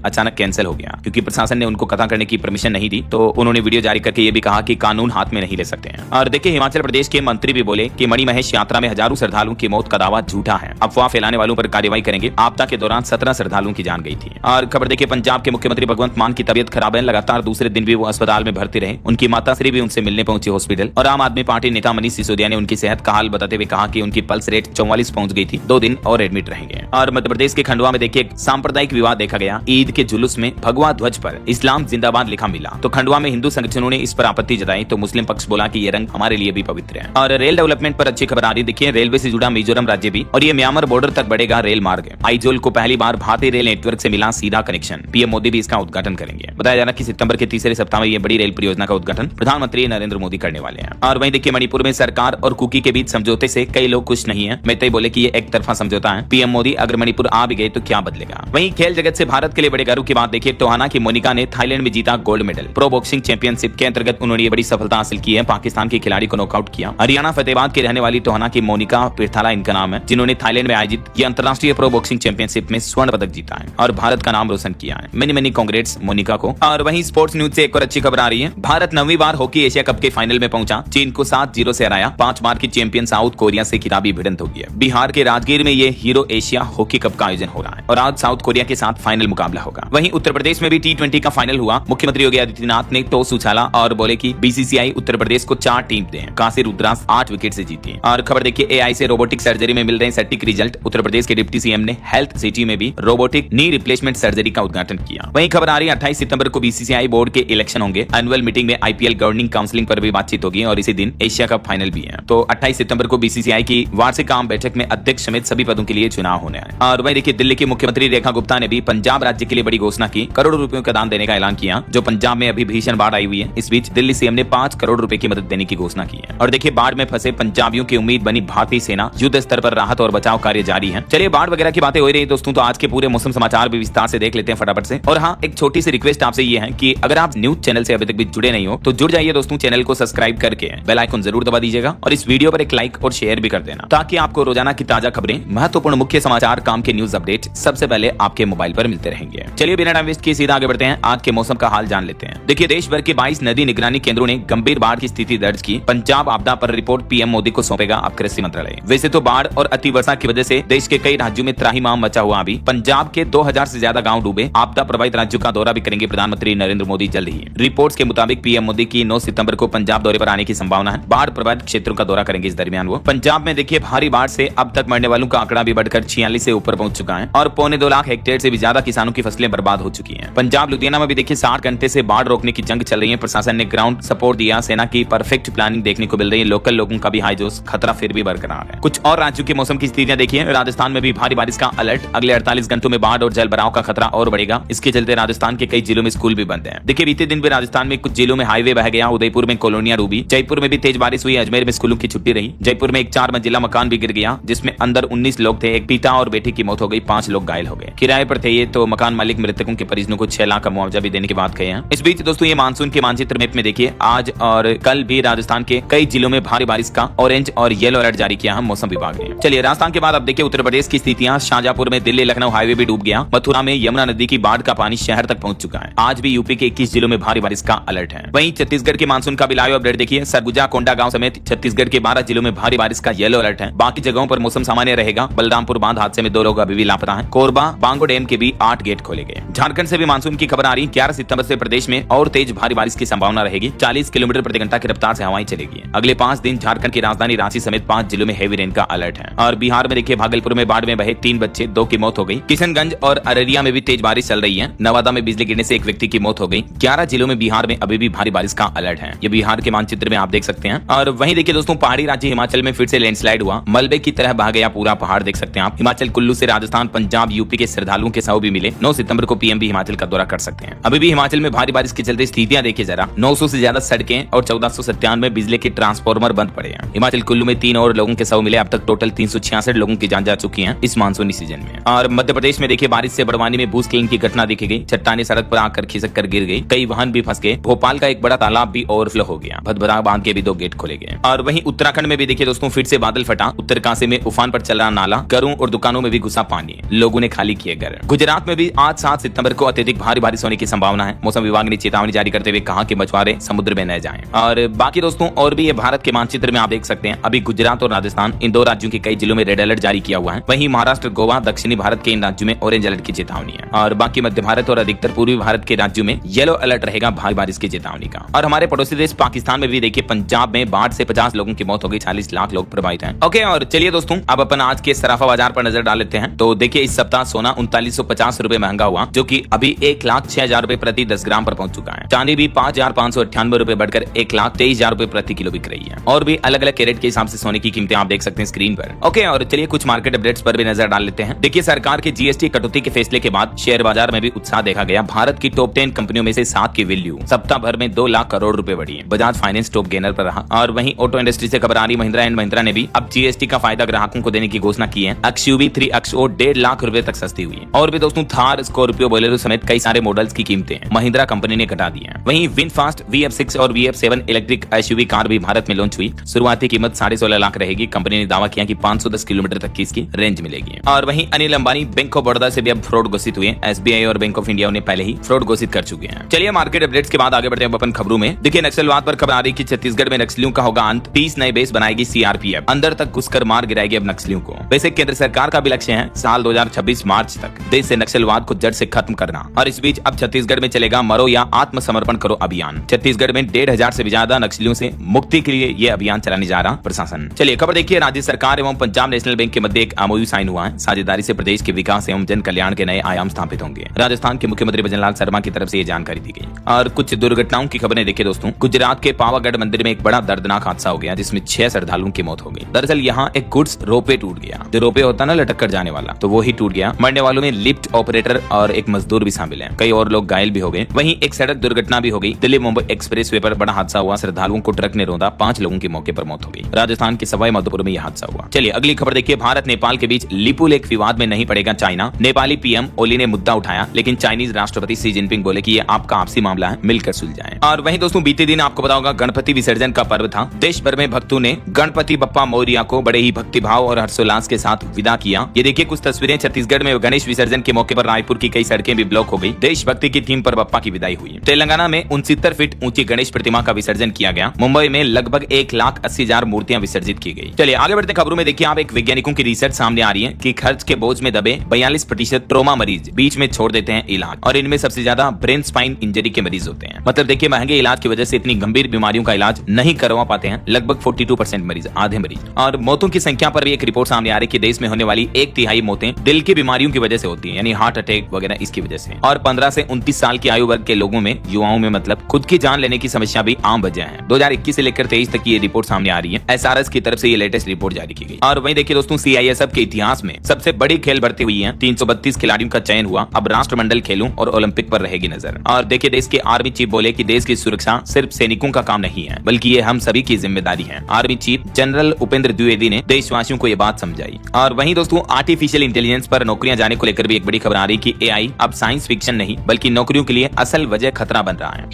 अचानक कैंसिल हो गया क्योंकि प्रशासन ने उनको कथा करने की परमिशन नहीं दी। तो उन्होंने वीडियो जारी करके ये भी कहा कि कानून हाथ में नहीं ले सकते हैं। और देखिए हिमाचल प्रदेश के मंत्री भी बोले कि मणिमहेश यात्रा में हजारों श्रद्धालुओं की मौत का दावा झूठा है, अफवाह फैलाने वालों पर कार्रवाई करेंगे। आपदा के दौरान 17 श्रद्धालुओं की जान गई थी। और खबर देखिए पंजाब के मुख्यमंत्री भगवंत मान की तबियत खराब है, लगातार दूसरे दिन भी वो अस्पताल में भर्ती रहे। उनकी माताश्री भी उनसे मिलने पहुंची हॉस्पिटल। और आम आदमी पार्टी नेता मनीष सिसोदिया ने उनकी सेहत का हाल बताते हुए कहा कि उनकी पल्स रेट 44 पहुंच गई थी, 2 दिन और एडमिट रहेंगे। और मध्य प्रदेश के खंडवा में देखिए सांप्रदायिक विवाद देखा गया। ईद के जुलूस में भगवा ध्वज पर इस्लाम जिंदाबाद लिखा मिला तो खंडवा में हिंदू संगठनों ने इस पर आपत्ति जताई तो मुस्लिम पक्ष बोला कि ये रंग हमारे लिए भी पवित्र है। और रेल डेवलपमेंट पर अच्छी खबर आ रही। देखिए रेलवे से जुड़ा मिजोरम राज्य भी और ये म्यांमार बॉर्डर तक बढ़ेगा रेल मार्ग। आइजोल को पहली बार भारतीय रेल नेटवर्क से मिला सीधा कनेक्शन। पीएम मोदी भी इसका उद्घाटन करेंगे। बताया जा रहा है कि सितंबर के तीसरे सप्ताह में ये बड़ी रेल परियोजना का उद्घाटन प्रधानमंत्री नरेंद्र मोदी करने वाले हैं। और वहीं देखिए मणिपुर में सरकार और कुकी के बीच समझौते से कई लोग खुश नहीं है। मेहताई बोले कि ये एक तरफा समझौता है। पीएम मोदी अगर मणिपुर आ भी गए तो क्या बदलेगा। वहीं खेल जगत से भारत के लिए बड़े गर्व की बात देखिए टोहाना की मोनिका ने थाईलैंड में जीता gold medal. Pro boxing championship के अंतर्गत उन्होंने ये बड़ी सफलता हासिल की है। पाकिस्तान के खिलाड़ी को नॉकआउट किया। हरियाणा फतेहाबाद के रहने वाली टोहाना की मोनिका पिर्थाला इनका नाम है, जिन्होंने थाईलैंड में आयोजित ये अंतर्राष्ट्रीय प्रो बॉक्सिंग चैंपियनशिप में स्वर्ण पदक जीता है और भारत का नाम रोशन किया है। मेनी कांग्रेट्स मोनिका को। और वहीं स्पोर्ट्स न्यूज से एक और अच्छी खबर आ रही है। भारत 9वीं बार हॉकी एशिया कप के फाइनल में पहुंचा। चीन को 7-0 से हराया। 5 बार की चैंपियन साउथ कोरिया से खिताबी भिड़ंत होगी। बिहार के राजगीर में ये हीरो एशिया हॉकी कप का आयोजन हो रहा है और आज साउथ कोरिया के साथ फाइनल मुकाबला होगा। वहीं उत्तर प्रदेश में भी T20 का फाइनल हुआ। मुख्यमंत्री योगी आदित्यनाथ ने टॉस उछाला और बोले कि बीसीसीआई उत्तर प्रदेश को 4 टीम दे। काशी रुद्रास 8 विकेट से जीती। और खबर देखिए एआई से रोबोटिक सर्जरी में मिल रहे हैं सटीक रिजल्ट। उत्तर प्रदेश के डिप्टी सीएम ने हेल्थ सिटी में भी रोबोटिक नी रिप्लेसमेंट सर्जरी का उद्घाटन किया। वहीं खबर आ रही है 28 सितंबर को बीसीसीआई बोर्ड के इलेक्शन होंगे। एनुअल मीटिंग में आईपीएल गवर्निंग काउंसिलिंग पर भी बातचीत होगी और इसी दिन एशिया कप फाइनल भी है। तो 28 सितंबर को बीसीसीआई की वार्षिक आम बैठक में अध्यक्ष समेत सभी पदों के लिए चुनाव होने हैं। और वहीं देखिए दिल्ली की मुख्यमंत्री रेखा गुप्ता ने भी पंजाब राज्य के लिए बड़ी घोषणा की। करोड़ों रुपयों का दान देने का ऐलान किया। जो पंजाब में अभी भीषण बाढ़ आई हुई है, इस बीच दिल्ली सीएम ने 5 करोड़ रुपए की मदद देने की घोषणा की है। और देखिए बाढ़ में फंसे पंजाबियों की उम्मीद बनी भारतीय सेना। युद्ध स्तर पर राहत और बचाव कार्य जारी है। चलिए बाढ़ वगैरह की बातें हो रही है दोस्तों, तो आज के पूरे मौसम समाचार भी विस्तार से देख लेते हैं फटाफट से। और हाँ, एक छोटी सी रिक्वेस्ट आपसे ये है कि अगर आप न्यूज चैनल से अभी तक भी जुड़े नहीं हो तो जुड़ जाइए दोस्तों। चैनल को सब्सक्राइब करके बेल आइकन जरूर दबा दीजिएगा और इस वीडियो पर एक लाइक और शेयर भी कर देना ताकि आपको रोजाना की ताजा खबरें, महत्वपूर्ण मुख्य समाचार, काम के न्यूज अपडेट सबसे पहले आपके मोबाइल पर मिलते रहेंगे। चलिए बिना टाइम वेस्ट किए सीधा आगे बढ़ते हैं। आज के मौसम का हाल जान लेते हैं। देखिए देश भर के 22 नदी निगरानी केंद्रों ने गंभीर बाढ़ की स्थिति दर्ज की। पंजाब आपदा पर रिपोर्ट पीएम मोदी को सौंपेगा अब कृषि मंत्रालय। वैसे तो बाढ़ और अति वर्षा की वजह से देश के कई राज्यों में त्राहिमाम मचा हुआ। अभी पंजाब के 2000 से ज्यादा गाँव डूबे। आपदा प्रभावित राज्यों का दौरा भी करेंगे प्रधानमंत्री नरेंद्र मोदी जल्द ही। रिपोर्ट्स के मुताबिक पीएम मोदी की 9 सितंबर को पंजाब दौरे पर आने की संभावना है। बाढ़ प्रभावित क्षेत्रों का दौरा करेंगे इस दरमियान वो। पंजाब में देखिए भारी बाढ़ से अब तक मरने वालों का आंकड़ा भी बढ़कर 46 से ऊपर पहुंच चुका है और 1.25 लाख हेक्टेयर से भी ज्यादा किसानों की फसलें बर्बाद हो चुकी हैं। पंजाब लुधियाना में भी देखिए 60 घंटे से बाढ़ रोकने की जंग चल रही है। प्रशासन ने ग्राउंड सपोर्ट दिया। सेना की परफेक्ट प्लानिंग देखने को मिल रही है। लोकल लोगों का भी हाई जोश, खतरा फिर भी बरकरार है। कुछ और राज्यों के मौसम की स्थितियां देखिए। राजस्थान में भी भारी बारिश का अलर्ट। अगले 48 घंटों में बाढ़ और जल भराव का खतरा और बढ़ेगा। इसके चलते राजस्थान के कई जिलों में स्कूल भी बंद है। देखिए बीते दिन भी राजस्थान में कुछ जिलों में हाईवे बह गया। उदयपुर में कॉलोनियां डूबी। जयपुर में भी तेज बारिश हुई। अजमेर में स्कूलों की छुट्टी रही। जयपुर में एक 4 मंजिला मकान भी गिर गया जिसमें अंदर 19 लोग थे। एक पिता और बेटी की मौत हो गई, 5 लोग घायल हो गए। किराए पर थे ये तो मकान मालिक मृतकों के परिजनों को 6 लाख का मुआवजा भी देने की बात कही है। इस बीच दोस्तों ये मानसून के मानचित्र मैप में देखिए आज और कल भी राजस्थान के कई जिलों में भारी बारिश का ऑरेंज और येलो अलर्ट जारी किया है मौसम विभाग ने। चलिए राजस्थान के बाद अब देखिए उत्तर प्रदेश की स्थितियां। शाहजहांपुर में दिल्ली लखनऊ हाईवे भी डूब गया। मथुरा में यमुना नदी की बाढ़ का पानी शहर तक पहुंच चुका है। आज भी यूपी के 21 जिलों में भारी बारिश का अलर्ट है। वहीं छत्तीसगढ़ के मानसून का भी लाइव अपडेट देखिए। सरगुजा, कोंडागांव समेत छत्तीसगढ़ के 12 जिलों में भारी बारिश का येलो अलर्ट है। बाकी जगहों पर मौसम सामान्य रहेगा। बलरामपुर बांध हादसे में 2 लोग अभी भी लापता हैं। कोरबा बांगो डैम के भी 8 गेट खोले गए। झारखंड से भी मानसून की खबर आ रही। 11 सितंबर से प्रदेश में और तेज भारी बारिश की संभावना रहेगी। 40 किलोमीटर प्रति घंटा की रफ्तार से हवाएं चलेगी। अगले 5 दिन झारखंड की राजधानी रांची समेत 5 जिलों में हेवी रेन का अलर्ट है। और बिहार में देखिए भागलपुर में बाढ़ में बहे 3 बच्चे, 2 की मौत हो गई। किशनगंज और अररिया में भी तेज बारिश चल रही है। नवादा में बिजली गिरने से एक व्यक्ति की मौत हो गई। 11 जिलों में बिहार में अभी भी भारी बारिश का अलर्ट है। ये बिहार के मानचित्र में आप देख सकते हैं। और वहीं देखिए दोस्तों पहाड़ी राज्य हिमाचल में फिर से लैंडस्लाइड हुआ। मलबे की तरह बह गया पूरा पहाड़, देख सकते हैं आप। हिमाचल कुल्लू से राजस्थान, पंजाब, यूपी के श्रद्धालुओं के शव भी मिले। 9 सितंबर को पीएम भी हिमाचल का दौरा कर सकते हैं। अभी भी हिमाचल में भारी बारिश के चलते स्थितियां देखिए जरा। 900 से ज्यादा सड़कें और 1497 बिजली के ट्रांसफार्मर बंद पड़े हैं। हिमाचल कुल्लू में 3 और लोगों के शव मिले। अब तक टोटल 366 लोगों की जान जा चुकी है इस मानसूनी सीजन में। और मध्य प्रदेश में देखिए बारिश से बड़वानी में भूस्खलन की घटना देखी गई। चट्टाने सड़क पर आकर खिसक कर गिर गई। कई वाहन भी फंस गए। भोपाल का एक बड़ा तालाब भी ओवरफ्लो हो गया। भदभदा बांध के भी 2 गेट खोले गए। और वहीं उत्तराखंड में भी देखिए दोस्तों फिर से बादल फटा। उत्तरकाशी में उफान पर चल रहा नाला। घरों और दुकानों में भी घुसा पानी। लोगों ने खाली किए घर। गुजरात में भी आज 7 सितंबर को अत्यधिक भारी बारिश होने की संभावना है। मौसम विभाग ने चेतावनी जारी करते हुए कहा कि मछुआरे समुद्र में न जाएं। और बाकी दोस्तों और भी ये भारत के मानचित्र में आप देख सकते हैं, अभी गुजरात और राजस्थान इन दो राज्यों के कई जिलों में रेड अलर्ट जारी किया हुआ है। वहीं महाराष्ट्र, गोवा, दक्षिणी भारत के इन राज्यों में ऑरेंज अलर्ट की चेतावनी है। और बाकी मध्य भारत और अधिकतर पूर्वी भारत के राज्यों में येलो अलर्ट रहेगा भारी बारिश की चेतावनी का। और हमारे पड़ोसी देश पाकिस्तान में भी देखिए, पंजाब में बाढ़ से 50 लोगों की मौत हो गई, 40 लाख लोग प्रभावित हैं। ओके, और चलिए दोस्तों अब अपन आज के सराफा बाजार पर नजर डाल लेते हैं। तो देखिए, इस सप्ताह सोना 3950 रुपए महंगा हुआ, जो कि अभी 1,06,000 रुपए प्रति 10 ग्राम पर पहुंच चुका है। चांदी भी 5,598 रुपए बढ़कर 1,23,000 रुपए प्रति किलो बिक रही है। और भी अलग अलग कैरेट के हिसाब से सोने की कीमतें आप देख सकते हैं स्क्रीन पर। ओके, और चलिए कुछ मार्केट अपडेट्स पर भी नजर डाल लेते हैं। देखिए, सरकार के जीएसटी कटौती के फैसले के बाद शेयर बाजार में भी उत्साह देखा गया। भारत की टॉप 10 कंपनियों में से 7 की वैल्यू सप्ताह भर में 2 लाख करोड़ रुपए बढ़ी है। बजाज फाइनेंस टॉप गेनर पर रहा। और वहीं ऑटो इंडस्ट्री से खबर आ रही, महिंद्रा एंड महिंद्रा ने भी अब जीएसटी का फायदा ग्राहकों को देने की घोषणा की है। एक्सयूवी 3XO 1.5 लाख रुपए तक सस्ती हुई है। और भी दोस्तों थार, स्कॉर्पियो, बोलेरो समेत कई सारे मॉडल्स की कीमतें महिंद्रा कंपनी ने घटा दी है। वहीं विनफास्ट VF6 और VF7 इलेक्ट्रिक एसयूवी कार भी भारत में लॉन्च हुई। शुरुआती कीमत 16.5 लाख रहेगी। कंपनी ने दावा किया कि 510 किलोमीटर तक की इसकी रेंज मिलेगी। और वहीं अनिल अंबानी बैंक ऑफ बड़ौदा से भी अब फ्रॉड घोषित हुए। SBI और बैंक ऑफ इंडिया ने पहले ही फ्रॉड घोषित कर चुके हैं। चलिए मार्केट अपडेट्स के बाद आगे बढ़ते हैं अपन खबरों में। देखिए, नक्सलवाद पर खबर आ रही कि छत्तीसगढ़ में नक्सलियों का होगा अंत। 30 नए बेस बनाएगी CRPF। अंदर तक घुसकर मार गिराएगी अब नक्सलियों को। वैसे केंद्र सरकार का भी लक्ष्य है साल 2026 मार्च तक देश से नक्सलवाद को जड़ से खत्म करना। और इस बीच अब छत्तीसगढ़ में चलेगा मरो या आत्मसमर्पण करो अभियान। छत्तीसगढ़ में 1,500 से भी ज्यादा नक्सलियों से मुक्ति के लिए यह अभियान चलाने जा रहा प्रशासन। चलिए खबर देखिए, राज्य सरकार एवं पंजाब नेशनल बैंक के मध्य एक MOU साइन हुआ है। साझेदारी से प्रदेश के विकास एवं जन कल्याण के नए आयाम स्थापित होंगे। राजस्थान के मुख्यमंत्री भजनलाल शर्मा की तरफ से ये जानकारी दी गई। और कुछ दुर्घटनाओं की खबरें देखिए दोस्तों। गुजरात के पावागढ़ मंदिर में एक बड़ा दर्दनाक हादसा हो गया, जिसमें 6 श्रद्धालुओं की मौत हो गई। दरअसल यहाँ एक गुड्स रोपवे टूट गया। जो रोपवे होता ना लटक कर जाने वाला, तो वो ही टूट गया। मरने वालों में लिफ्ट ऑपरेटर और एक मजदूर भी शामिल है। कई और लोग घायल भी हो गए। वहीं एक सड़क दुर्घटना भी हो गई। दिल्ली मुंबई एक्सप्रेस वे पर बड़ा हादसा हुआ। श्रद्धालुओं को ट्रक ने रौंदा, 5 लोगों की मौके पर मौत हो गई। राजस्थान के सवाई माधोपुर में यह हादसा हुआ। चलिए अगली खबर देखिए, भारत नेपाल के बीच लिपू लेक विवाद में नहीं पड़ेगा चाइना। नेपाली PM ओली ने मुद्दा उठाया, लेकिन चाइनीज राष्ट्रपति शी जिनपिंग बोले कि ये आपका आपसी मामला है, मिलकर सुलझाएं। और वहीं दोस्तों बीते दिन आपको पता होगा गणपति विसर्जन का पर्व था। देश भर में भक्तों ने गणपति बप्पा मौर्या को बड़े ही भक्तिभाव और हर्षोल्लास के साथ विदा किया। ये देखिए कुछ तस्वीरें। छत्तीसगढ़ में गणेश विसर्जन के मौके पर रायपुर की कई सड़कें भी ब्लॉक हो गई। देशभक्ति की थीम पर बप्पा की विदाई हुई। तेलंगाना में 69 फीट ऊंची गणेश प्रतिमा का विसर्जन किया गया। मुंबई में लगभग 1,80,000 मूर्तियां विसर्जित की गई। चलिए आगे बढ़ते खबरों में। देखिए, आप एक वैज्ञानिकों की रिसर्च सामने आ रही है कि खर्च के बोझ में दबे 42% ट्रोमा मरीज बीच में छोड़ देते हैं इलाज। और इनमें सबसे ज्यादा ब्रेन स्पाइन इंजरी के मरीज होते हैं। मतलब देखिए, महंगे इलाज की वजह से इतनी गंभीर बीमारियों का इलाज नहीं करवा पाते हैं लगभग 42% मरीज, आधे मरीज। और मौतों की संख्या पर भी एक रिपोर्ट सामने आ रही है कि देश में होने वाली 1/3 मौतें दिल की बीमारियों की वजह से होती है, यानी हार्ट अटैक वगैरह इसकी वजह से। और 15 से 29 साल की आयु वर्ग के लोगों में, युवाओं में मतलब, खुद की जान लेने की समस्या भी आम वजह है। 2021 से लेकर 23 तक की ये रिपोर्ट सामने आ रही है। SRS की तरफ से ये लेटेस्ट रिपोर्ट जारी की गई। और वहीं देखिए दोस्तों, CISF के इतिहास में सबसे बड़ी खेल भर्ती हुई है। 332 खिलाड़ियों का चयन हुआ। अब राष्ट्रमंडल खेलों और ओलंपिक पर रहेगी नजर। और देखिए, देश के आर्मी चीफ बोले कि देश की सुरक्षा सिर्फ सैनिकों का काम नहीं है, बल्कि ये हम सभी की जिम्मेदारी है। Army chief general Upendra Dwivedi ने देशवासियों को ये बात समझाई। और वहीं दोस्तों, आर्टिफिशियल इंटेलिजेंस पर नौकरियां जाने को लेकर भी एक बड़ी खबर आ रही कि AI अब साइंस फिक्शन नहीं, बल्कि नौकरियों के लिए असल वजह खतरा बन रहा है।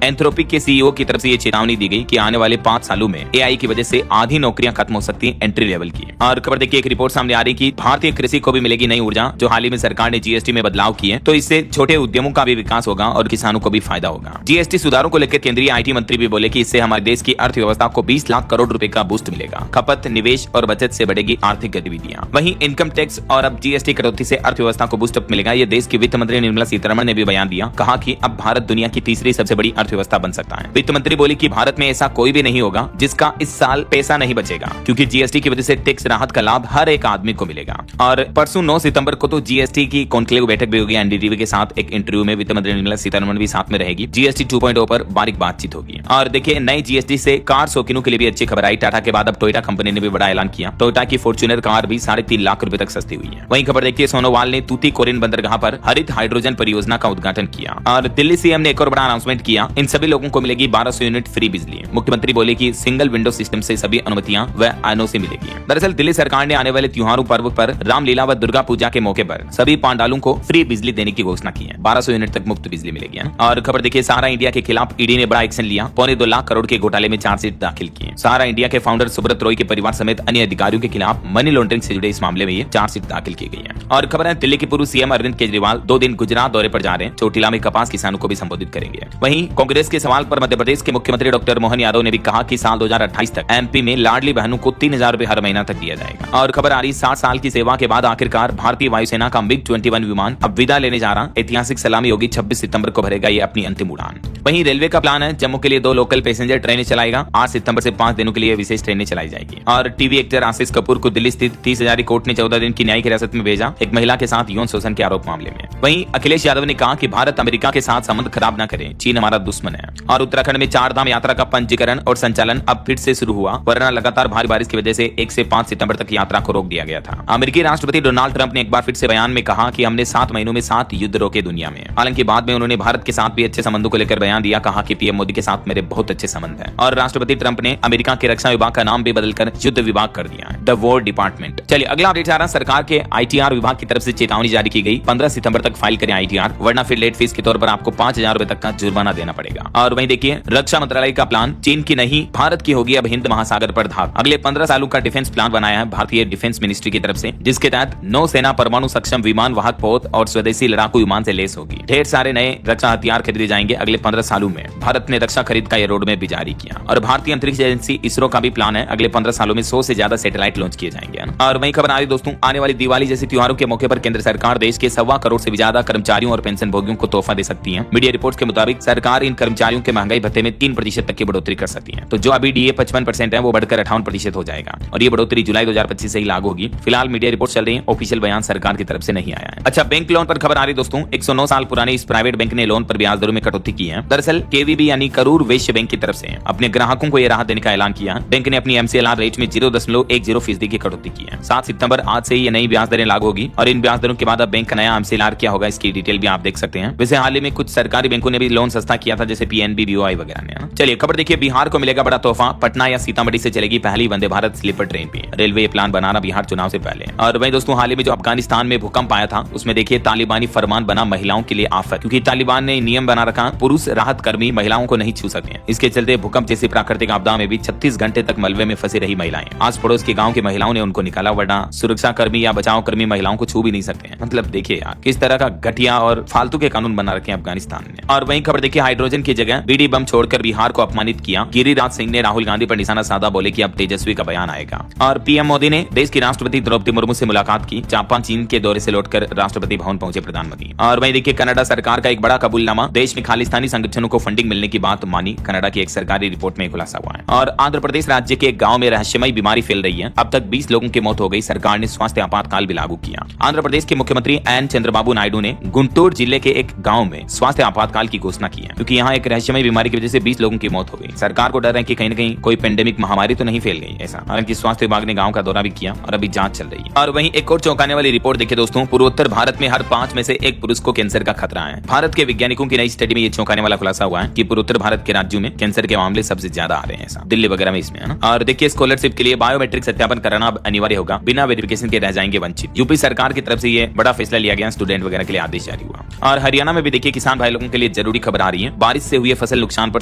एंथ्रोपिक के CEO की तरफ से ये चेतावनी दी गई कि आने वाले 5 सालों में AI की वजह से आधी नौकरियां खत्म हो सकती हैं एंट्री लेवल की। और खबर देखिए, एक रिपोर्ट सामने आ रही कि भारतीय कृषि को भी मिलेगी नई ऊर्जा। जो हाल ही में सरकार ने GST में बदलाव किए, तो इससे छोटे उद्यमों का भी विकास होगा और किसानों को भी फायदा होगा। GST सुधारों को लेकर केंद्रीय IT मंत्री भी बोले कि इससे हमारे देश की अर्थव्यवस्था को 20 लाख करोड़ रुपए का बूस्ट मिलेगा। खपत, निवेश और बचत से बढ़ेगी आर्थिक गतिविधियां। वहीं इनकम टैक्स और अब GST कटौती से अर्थव्यवस्था को बूस्ट अप मिलेगा। ये देश की वित्त मंत्री निर्मला सीतारमण ने भी बयान दिया। कहा कि अब भारत दुनिया की तीसरी सबसे बड़ी अर्थव्यवस्था बन सकता है। वित्त मंत्री बोली कि भारत में ऐसा कोई भी नहीं होगा जिसका इस साल पैसा नहीं बचेगा, क्योंकि GST की वजह से टैक्स राहत का लाभ हर एक आदमी को मिलेगा। और परसों 9 सितंबर को तो GST की कॉन्क्लेव बैठक भी होगी। NDTV के साथ एक इंटरव्यू में वित्त मंत्री निर्मला सीतारमण भी साथ में रहेगी। GST 2.0 पर बारीक बातचीत होगी। और देखिए, नई GST से कार शौकीनों के लिए भी अच्छी खबर आई। टाटा के बाद अब टोयोटा कंपनी ने भी बड़ा ऐलान किया। टोयोटा की फॉर्च्यूनर कार भी 3.5 लाख रुपए तक सस्ती हुई है। वहीं खबर देखिए, सोनोवाल ने तूती कोरिन बंदरगाह पर हरित हाइड्रोजन परियोजना का उद्घाटन किया। और दिल्ली CM ने एक और बड़ा अनाउंसमेंट किया। इन सभी लोगों को मिलेगी 1200 यूनिट फ्री बिजली। मुख्यमंत्री बोले कि सिंगल विंडो सिस्टम से सभी अनुमतियां व NOC मिलेगी। दरअसल दिल्ली सरकार ने आने वाले त्योहारों पर्व पर रामलीला व दुर्गा पूजा के मौके पर सभी पांडालों को फ्री बिजली देने की घोषणा की है। 1200 यूनिट तक मुफ्त बिजली मिलेगी। और खबर देखिए, सहारा इंडिया के खिलाफ ED ने बड़ा एक्शन लिया। 2.25 लाख करोड़ के घोटाले में चार्जशीट दाखिल किए। सहारा इंडिया के फाउंडर सुब्रत रॉय के परिवार समेत अन्य अधिकारियों के खिलाफ मनी लॉन्ड्रिंग से जुड़े इस मामले में ये चार्जशीट दाखिल हासिल की गई है। और खबर है दिल्ली के पूर्व सीएम अरविंद केजरीवाल 2 दिन गुजरात दौरे पर जा रहे हैं। चोटिला में कपास किसानों को भी संबोधित करेंगे। वहीं कांग्रेस के सवाल पर मध्य प्रदेश के मुख्यमंत्री डॉक्टर मोहन यादव ने भी कहा कि साल 2028 तक एमपी में लाडली बहनों को 3000 रुपए हर महीना तक दिया जाएगा। और खबर आ रही 60 साल की सेवा के बाद आखिरकार भारतीय वायुसेना का MiG-21 विमान अब विदा लेने जा रहा। ऐतिहासिक सलामी होगी, 26 सितंबर को भरेगा ये अपनी अंतिम उड़ान। वहीं रेलवे का प्लान है जम्मू के लिए 2 लोकल पैसेंजर ट्रेनें चलाएगा। 8 सितंबर से 5 दिनों के लिए विशेष ट्रेनें चलाई जाएगी। और टीवी एक्टर आशीष कपूर को दिल्ली स्थित 30 हजारी कोर्ट ने 14 दिन की न्यायिक हिरासत में भेजा, एक महिला के साथ यौन शोषण के आरोप मामले में। वहीं अखिलेश यादव ने कहा कि भारत अमेरिका के साथ संबंध खराब न करे, चीन हमारा दुश्मन है। और उत्तराखंड में 4 धाम यात्रा का पंजीकरण और संचालन अब फिर से शुरू हुआ, वरना लगातार भारी बारिश की वजह से 1 से 5 सितंबर तक यात्रा को रोक दिया गया था। अमेरिकी राष्ट्रपति डोनाल्ड ट्रंप ने एक बार फिर से बयान में कहा कि हमने 7 महीनों में 7 युद्ध रोके दुनिया में। हालांकि बाद में उन्होंने भारत के साथ भी अच्छे संबंधों को लेकर बयान दिया, कहा कि पीएम मोदी के साथ मेरे बहुत अच्छे संबंध हैं। और राष्ट्रपति ट्रंप ने अमेरिका के रक्षा विभाग का नाम भी बदलकर युद्ध विभाग कर दिया है, द वॉर डिपार्टमेंट। चलिए अगला अपडेट आ रहा है, सरकार के आईटीआर विभाग की तरफ से चेतावनी जारी की गई, 15 सितंबर तक फाइल करें आईटीआर, वरना फिर लेट फीस के तौर पर आपको 5000 रुपए तक का जुर्माना देना पड़ेगा। और वहीं देखिए रक्षा मंत्रालय का प्लान, चीन की नहीं भारत की होगी अब हिंद महासागर पर धाक। अगले 15 सालों का डिफेंस प्लान बनाया है भारतीय डिफेंस मिनिस्ट्री की तरफ से, जिसके तहत नौसेना परमाणु सक्षम विमान वाहक पोत और स्वदेशी लड़ाकू विमान से लेस होगी। ढेर सारे नए रक्षा हथियार खरीदे जाएंगे अगले 15 सालों में। भारत ने रक्षा खरीद का यह रोड मैप भी जारी किया। और भारतीय अंतरिक्ष एजेंसी इसरो का भी प्लान है, अगले 15 सालों में 100 से ज्यादा सैटेलाइट लॉन्च किए जाएंगे। और वहीं खबर आ रही दोस्तों, आने वाली दिवाली जैसे त्योहारों के मौके पर केंद्र सरकार देश के 1.25 करोड़ से भी ज्यादा कर्मचारियों और पेंशन भोगियों को तोहफा दे सकती है। मीडिया रिपोर्ट्स के मुताबिक सरकार इन कर्मचारियों के महंगाई भत्ते में 3% तक की बढ़ोतरी कर सकती है। तो जो अभी डीए 55% है वो बढ़कर 58% हो जाएगा। और ये बढ़ोतरी जुलाई 2025 से ही लागू होगी। फिलहाल मीडिया रिपोर्ट चल रही है, ऑफिशियल बयान सरकार की तरफ से नहीं आया है। अच्छा, बैंक लोन पर खबर आ रही दोस्तों, 109 साल पुराने इस प्राइवेट बैंक ने लोन पर ब्याज दरों में कटौती की है। दरअसल केवीबी यानी करूर वैश्य बैंक की तरफ से अपने ग्राहकों को यह राहत देने का ऐलान किया। बैंक ने अपनी MCLR रेट में 0.10% की कटौती की है। 7 सितंबर आज से ये नई ब्याज दरें लागू होगी। और इन ब्याज दरों के बाद अब बैंक का नया MCLR क्या होगा इसकी डिटेल भी आप देख सकते हैं। वैसे हाल ही में कुछ सरकारी बैंकों ने भी लोन सस्ता किया था, जैसे PNB, BOI वगैरह ने। चलिए खबर देखिए, बिहार को मिलेगा बड़ा तोहफा, पटना या सीतामढ़ी से चलेगी पहली वंदे भारत स्लीपर ट्रेन भी। रेलवे प्लान बना रहा बिहार चुनाव से पहले। और वहीं दोस्तों हाल ही में जो अफगानिस्तान में भूकंप आया था उसमें देखिए तालिबानी फरमान बना महिलाओं के लिए आफत, क्योंकि तालिबान ने नियम बना रखा पुरुष राहत कर्मी महिलाओं को नहीं छू सके। इसके चलते भूकंप जैसी प्राकृतिक आपदा में भी 36 घंटे तक मलबे में फंसी रही महिलाएं। आस पड़ोस के गांव की महिलाओं ने उनको निकाला, वरना सुरक्षा कर्मी या बचाव कर्मी महिलाओं को छू भी नहीं सकते हैं। मतलब देखिए यार किस तरह का घटिया और फालतू के कानून बना रखे हैं अफगानिस्तान ने। और वहीं खबर देखिए, हाइड्रोजन की जगह बीडी बम छोड़कर बिहार को अपमानित किया। गिरिराज सिंह ने राहुल गांधी पर निशाना साधा, बोले कि अब तेजस्वी का बयान आएगा। और पीएम मोदी ने देश की राष्ट्रपति द्रौपदी मुर्मू से मुलाकात की। जापान चीन के दौरे से लौटकर राष्ट्रपति भवन पहुंचे प्रधानमंत्री। और वहीं देखिए कनाडा सरकार का एक बड़ा कबूलनामा, देश में खालिस्तानी संगठनों को फंडिंग मिलने की बात मानी। कनाडा की एक सरकारी रिपोर्ट में खुलासा हुआ है। और आंध्र प्रदेश राज्य के एक गांव में रहस्यमयी बीमारी फैल रही है। अब तक 20 लोगों की मौत हो गई। सरकार ने स्वास्थ्य आपातकाल भी लागू किया। आंध्र प्रदेश के मुख्यमंत्री एन चंद्रबाबू नायडू ने गुंटूर जिले के एक गांव में स्वास्थ्य आपातकाल की घोषणा की है, क्योंकि यहाँ एक रहस्यमयी बीमारी की वजह से 20 लोगों की मौत हो गई। सरकार को डर है कि कहीं न कहीं कोई पेंडेमिक महामारी तो नहीं फैल गई ऐसा। हालांकि स्वास्थ्य विभाग ने गांव का दौरा भी किया और अभी जांच चल रही है। और वहीं एक और चौंकाने वाली रिपोर्ट देखिए दोस्तों, पूर्वोत्तर भारत में हर 5 में से 1 पुरुष को कैंसर का खतरा है। भारत के वैज्ञानिकों की नई स्टडी में ये चौंकाने वाला खुलासा हुआ है कि पूर्वोत्तर भारत के राज्यों में कैंसर के मामले सबसे ज्यादा आ रहे हैं, ऐसा दिल्ली वगैरह में इसमें है ना। और देखिए स्कॉलरशिप के लिए बायोमेट्रिक सत्यापन कराना अब अनिवार्य होगा, बिना वेरिफिकेशन के रह जाएंगे वंचित। यूपी सरकार की तरफ से ये बड़ा फैसला लिया गया, स्टूडेंट वगैरह के लिए आदेश जारी हुआ। और हरियाणा में भी देखिए किसान भाई लोगों के लिए जरूरी खबर आ रही है, बारिश से हुए फसल नुकसान पर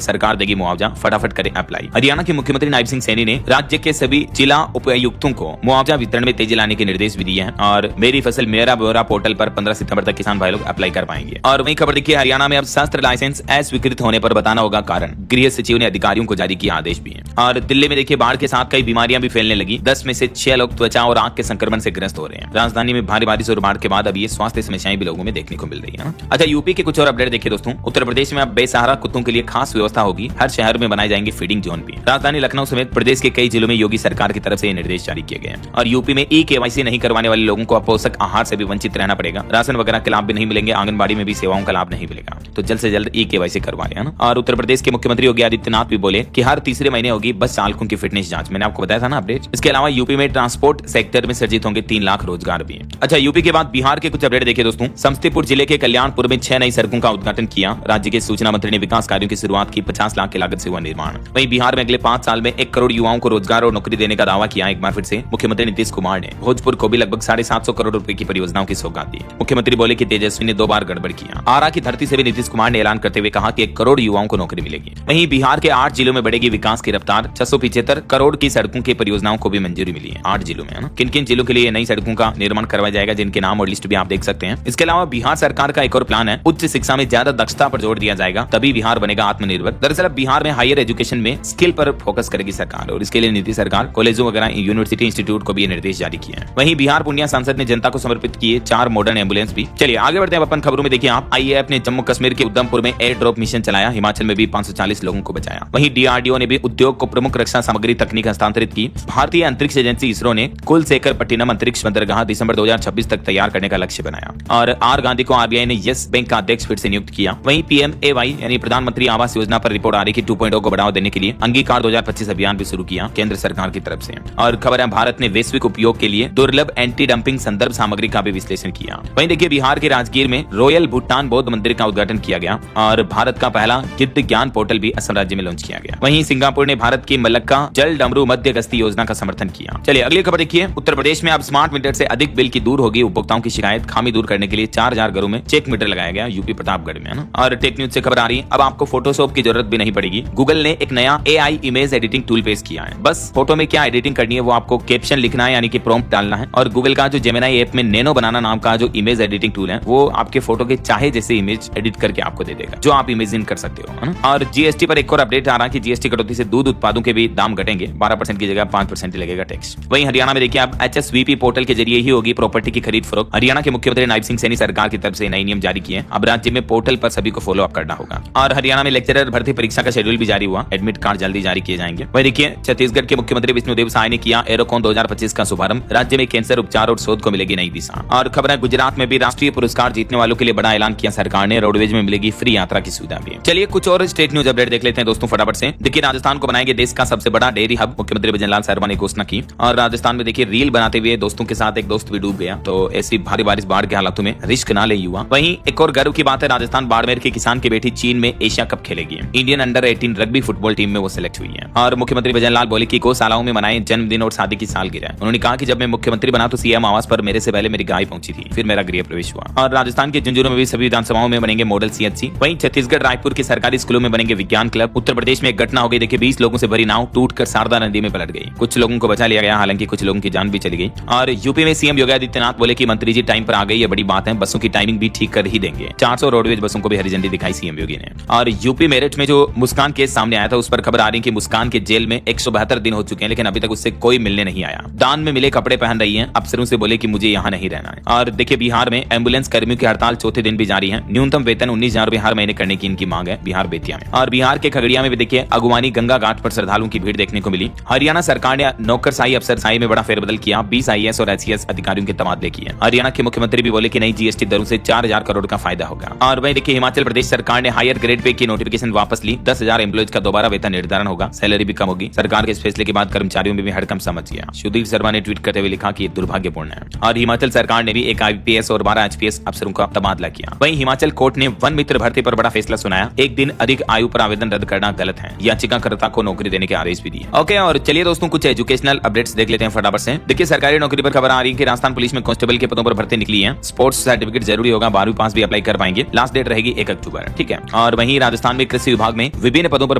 सरकार देगी मुआवजा, फटाफट करें अप्लाई। हरियाणा के मुख्यमंत्री नायब सिंह सैनी ने राज्य के सभी जिला उपायुक्तों को मुआवजा वितरण में तेजी लाने के निर्देश भी दिए हैं। और मेरी फसल मेरा ब्यौरा पोर्टल पर 15 सितंबर तक किसान भाई लोग अप्लाई कर पाएंगे। और वही खबर देखिए, हरियाणा में अब शस्त्र लाइसेंस अस्वीकृत होने पर बताना होगा कारण, गृह सचिव ने अधिकारियों को जारी किया आदेश भी है। और दिल्ली में देखिए बाढ़ के साथ कई बीमारियां भी फैलने लगी। 10 में से 6 लोग त्वचा और आंख के संक्रमण से ग्रस्त हो रहे हैं। राजधानी में भारी बारिश और बाढ़ के बाद अब ये स्वास्थ्य समस्याएं भी लोगों में देखने को मिल रही है। अच्छा, यूपी के कुछ और अपडेट देखिए दोस्तों, उत्तर प्रदेश में अब बेसहारा कुत्तों के लिए खास व्यवस्था होगी। हर शहर में बनाए जाएंगे फीडिंग जोन भी। राजधानी लखनऊ समेत प्रदेश के कई जिलों में योगी सरकार की तरफ से निर्देश जारी किए गए हैं। और यूपी में KYC नहीं करवाने वाले लोगों को पोषक आहार से भी वंचित रहना पड़ेगा। राशन वगैरह के लाभ भी नहीं मिलेंगे, आंगनबाड़ी में भी सेवाओं का लाभ नहीं मिलेगा। तो जल्द से जल्द KYC करवा लें ना। और उत्तर प्रदेश के मुख्यमंत्री योगी आदित्यनाथ भी बोले कि हर तीसरे महीने होगी बस चालकों की फिटनेस जांच। मैंने आपको बताया था ना अपडेट। इसके अलावा यूपी में ट्रांसपोर्ट सेक्टर में सृजित होंगे 3 लाख रोजगार भी। अच्छा, यूपी के बाद बिहार के कुछ अपडेट देखिए दोस्तों। समस्तीपुर जिले के कल्याणपुर में 6 नई सड़कों का उद्घाटन किया। राज्य के सूचना मंत्री ने विकास कार्यों की शुरुआत की। 50 लाख की लागत से हुआ निर्माण। वहीं बिहार में अगले 5 साल में 1 करोड़ युवाओं को रोजगार और नौकरी देने का दावा किया एक बार फिर से मुख्यमंत्री नीतीश कुमार ने। भोजपुर को भी लगभग 750 करोड़ रुपए की परियोजनाओं की सौगात दी। मुख्यमंत्री बोले कि तेजस्वी ने 2 बार गड़बड़ किया। आरा की धरती से भी नीतीश कुमार ने ऐलान करते हुए कहा कि 1 करोड़ युवाओं को नौकरी मिलेगी। वहीं बिहार के 8 जिलों में बढ़ेगी विकास की रफ्तार। 675 करोड़ की सड़कों की परियोजनाओं को भी मंजूरी मिली है 8 जिलों में, है ना। किन किन जिलों के लिए नई सड़कों सड़कों का निर्माण करवाया जाएगा, जिनके नाम और लिस्ट भी आप देख सकते हैं। इसके अलावा बिहार सरकार का एक और प्लान है, उच्च शिक्षा में ज्यादा दक्षता पर जोर दिया जाएगा, तभी बिहार बनेगा आत्मनिर्भर। दरअसल अब बिहार में हायर एजुकेशन में स्किल पर फोकस करेगी सरकार, और इसके लिए नीति सरकार कॉलेजों वगैरह यूनिवर्सिटी इंस्टीट्यूट को भी निर्देश जारी किए हैं। वहीं बिहार पूर्णिया सांसद ने जनता को समर्पित किए 4 मॉडर्न एम्बुलेंस भी। चलिए आगे बढ़ते हैं अपन खबरों में। देखिए आप, आईएएफ ने जम्मू कश्मीर के उधमपुर में एयर ड्रॉप मिशन चलाया, हिमाचल में भी 540 लोगों को बचाया। वहीं डीआरडीओ ने भी उद्योग को प्रमुख रक्षा सामग्री तकनीक हस्तांतरित की। भारतीय अंतरिक्ष एजेंसी इसरो ने कुलशेखरपट्टिनम अंतरिक्ष बंदरगाह दिसंबर 2026 तक तैयार करने का लक्ष्य बनाया। और आर गांधी को आरबीआई ने यस बैंक का अध्यक्ष फिर से नियुक्त किया। वहीं पीएमएवाई यानी प्रधानमंत्री आवास योजना पर रिपोर्ट आ रही कि 2.0 को बढ़ावा देने के लिए अंगीकार 2025 अभियान भी शुरू किया केंद्र सरकार की तरफ से। और खबर है, भारत ने वैश्विक उपयोग के लिए दुर्लभ एंटी डंपिंग संदर्भ सामग्री का भी विश्लेषण किया। वहीं देखिए बिहार के राजगीर में रॉयल भूटान बौद्ध मंदिर का उद्घाटन किया गया और भारत का पहला गिद्ध ज्ञान पोर्टल भी असम राज्य में लॉन्च किया गया। वहीं सिंगापुर ने भारत की मलक्का जल डमरू मध्य गश्ती योजना का समर्थन किया। चलिए अगली खबर देखिए, उत्तर प्रदेश में अब स्मार्ट मीटर से अधिक बिल की दूर होगी। उपभोक्ताओं की शिकायत खामी दूर करने के लिए 4000 घरों में चेक मीटर लगाया गया, यूपी प्रतापगढ़ में, है ना। और टेक न्यूज से खबर आ रही है, अब आपको फोटोशॉप की जरूरत भी नहीं पड़ेगी। गूगल ने एक नया एआई इमेज एडिटिंग टूल पेश किया है। बस फोटो में क्या एडिटिंग करनी है, वो आपको कैप्शन लिखना है यानी कि प्रॉम्प्ट डालना है, और गूगल का जो जेमिनी ऐप में नैनो बनाना नाम का जो इमेज एडिटिंग टूल है, वो आपके फोटो के चाहे जैसे इमेज एडिट करके आपको दे देगा, जो आप इमेजिन कर सकते हो, है ना। और जीएसटी पर एक और अपडेट आ रहा है कि जीएसटी कटौती से दूध उत्पादों के भी दाम घटेंगे, 12% की जगह 5% लगेगा टैक्स। वहीं हरियाणा में देखिए अब एचएसवीपी पोर्टल के जरिए ही होगी प्रॉपर्टी की खरीद फरोख्त। हरियाणा के मुख्यमंत्री नायब सिंह सैनी सरकार की तरफ से नए नियम जारी किए। अब राज्य में पोर्टल पर सभी को फॉलो अप करना होगा। और हरियाणा में लेक्चरर भर्ती परीक्षा का शेड्यूल भी जारी हुआ, एडमिट कार्ड जल्दी जारी किए जाएंगे। वहीं देखिए छत्तीसगढ़ के मुख्यमंत्री विष्णुदेव साय ने किया एरोकॉन 2025 का शुभारंभ, राज्य में कैंसर उपचार और शोध को मिलेगी नई दिशा। और खबर है, गुजरात में भी राष्ट्रीय पुरस्कार जीतने वालों के लिए बड़ा ऐलान किया सरकार ने, रोडवेज में मिलेगी फ्री यात्रा की सुविधा भी। चलिए कुछ और स्टेट न्यूज अपडेट देख लेते हैं दोस्तों फटाफट से। देखिए राजस्थान को बनाएंगे देश का सबसे बड़ा डेयरी हब, मुख्यमंत्री भजनलाल शर्मा ने घोषणा की। और राजस्थान में देखिए रील बनाते हुए दोस्तों के साथ एक दोस्त भी डूब गया, तो ऐसी भारी बारिश बाढ़ के हालातों में रिस्क ना ले युवा। वहीं एक और गर्व की बात है, राजस्थान बाड़मेर के किसान की बेटी चीन में एशिया कप खेलेगी। Indian under 18 rugby football team में वो सिलेक्ट हुई है। और मुख्यमंत्री भजनलाल बोले कि गौशालाओं में मनाए जन्मदिन और शादी की सालगिरह। उन्होंने कहा कि जब मैं मुख्यमंत्री बना तो सीएम आवास पर मेरे से पहले मेरी गाय पहुंची थी, फिर मेरा गृह प्रवेश हुआ। और राजस्थान के झुंझुनू में भी सभी विधानसभाओं में बनेंगे मॉडल सीएचसी। वहीं छत्तीसगढ़ रायपुर के सरकारी स्कूलों में बनेंगे विज्ञान क्लब। उत्तर प्रदेश में एक घटना हो गई, देखिए 20 लोगों से भरी नाव टूटकर शारदा नदी में पलट गई। कुछ लोगों को बचा लिया गया, हालांकि कुछ लोगों की जान भी चली गई। और यूपी में सीएम योगी आदित्यनाथ बोले कि मंत्री जी टाइम पर आ गई, ये बड़ी बात है, बसों की टाइमिंग भी ठीक कर ही देंगे। 400 रोडवेज बसों को भी हरी झंडी दिखाई सीएम योगी ने। और यूपी मेरठ में जो मुस्कान केस सामने आया था, उस पर खबर आ रही है कि मुस्कान के जेल में 172 दिन हो चुके हैं, लेकिन अभी तक उससे कोई मिलने नहीं आया। दान में मिले कपड़े पहन रही है, अफसरों से बोले कि मुझे यहाँ नहीं रहना है। और देखिए बिहार में एम्बुलेंस कर्मियों की हड़ताल चौथे दिन भी जारी है। न्यूनतम वेतन 19,000 रुपए हर महीने करने की इनकी मांग है बिहार बेतिया में। और बिहार के खगड़िया में भी देखिए अगुवानी गंगा घाट पर श्रद्धालुओं की भीड़ देखने को मिली। हरियाणा सरकार ने नौकरशाही अफसरशाही में बड़ा फेरबदल किया, 20 आईएएस और एचसीएस अधिकारियों के तबादले किए। हरियाणा के मुख्यमंत्री भी बोले कि नई जीएसटी दरों से 4000 करोड़ का फायदा होगा। और वहीं देखिए हिमाचल प्रदेश सरकार ने हायर ग्रेड पे की नोटिफिकेशन वापस ली, 10,000 एम्प्लॉइज का दोबारा वेतन निर्धारण होगा, सैलरी भी कम होगी। सरकार के इस फैसले के बाद कर्मचारियों में भी हड़कंप समझ गया। सुधीर शर्मा ने ट्वीट करते हुए लिखा कि दुर्भाग्यपूर्ण है। और हिमाचल सरकार ने भी एक आईपीएस और 12 एचपीएस अफसरों का तबादला किया। वहीं हिमाचल कोर्ट ने वन मित्र भर्ती पर बड़ा फैसला सुनाया, एक दिन अधिक आयु पर आवेदन रद्द करना गलत है, याचिकाकर्ता को नौकरी देने के आदेश भी दिए। ओके, और चलिए दोस्तों कुछ एजुकेशनल अपडेट्स देख लेते हैं फटाफट से। देखिए सरकारी नौकरी पर खबर आ रही है कि राजस्थान पुलिस में कांस्टेबल के पदों पर भर्ती निकली है। स्पोर्ट्स सर्टिफिकेट जरूरी होगा, 12वीं पास भी अप्लाई कर पाएंगे। लास्ट डेट रहेगी 1 अक्टूबर, ठीक है। और वहीं राजस्थान में कृषि विभाग में विभिन्न पदों पर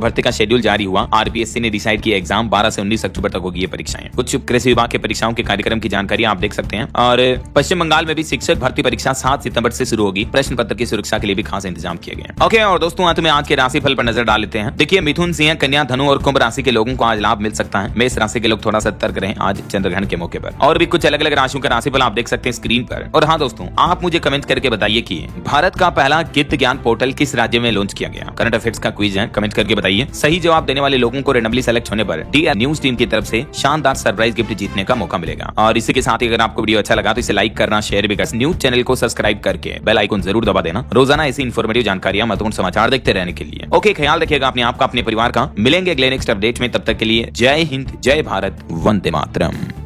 भर्ती का शेड्यूल जारी हुआ। आरपीएससी ने डिसाइड किया एग्जाम 12 से 19 अक्टूबर तक होगी ये परीक्षाएं। कुछ कृषि विभाग के परीक्षाओं के कार्यक्रम की जानकारी आप देख सकते हैं। और पश्चिम बंगाल में भी शिक्षक भर्ती परीक्षा 7 सितंबर से शुरू होगी। प्रश्न पत्र की सुरक्षा के लिए भी खास इंतजाम किए गए। ओके, और दोस्तों अंत में आज के राशिफल पर नजर डाल लेते हैं। देखिए मिथुन, सिंह, कन्या, धनु और कुंभ राशि के लोगों को आज लाभ मिल सकता है। मेष राशि के लोग थोड़ा सतर्क रहें आज चंद्रग्रहण के मौके पर। और भी कुछ अलग अलग राशियों का राशिफल आप देख सकते हैं स्क्रीन पर। और हाँ दोस्तों, आप मुझे कमेंट करके बताइए कि भारत का पहला गिद्ध ज्ञान पोर्टल किस राज्य में लॉन्च किया गया। करंट अफेयर्स का क्विज है, कमेंट करके बताइए। सही जवाब देने वाले लोगों को रेंडमली सेलेक्ट होने पर डीआर न्यूज टीम की तरफ से शानदार सरप्राइज गिफ्ट जीतने का मौका मिलेगा। और इसी के साथ ही अगर आपको वीडियो अच्छा लगा तो इसे लाइक करना, शेयर भी करना, न्यूज चैनल को सब्सक्राइब करके बेल आइकन जरूर दबा देना, रोजाना ऐसी इन्फॉर्मेटिव जानकारियां, महत्वपूर्ण समाचार देखते रहने के लिए। ओके, ख्याल रखिएगा अपने आप का, अपने परिवार का। मिलेंगे अगले नेक्स्ट अपडेट में, तब तक के लिए जय हिंद, जय भारत, वंदे मातरम।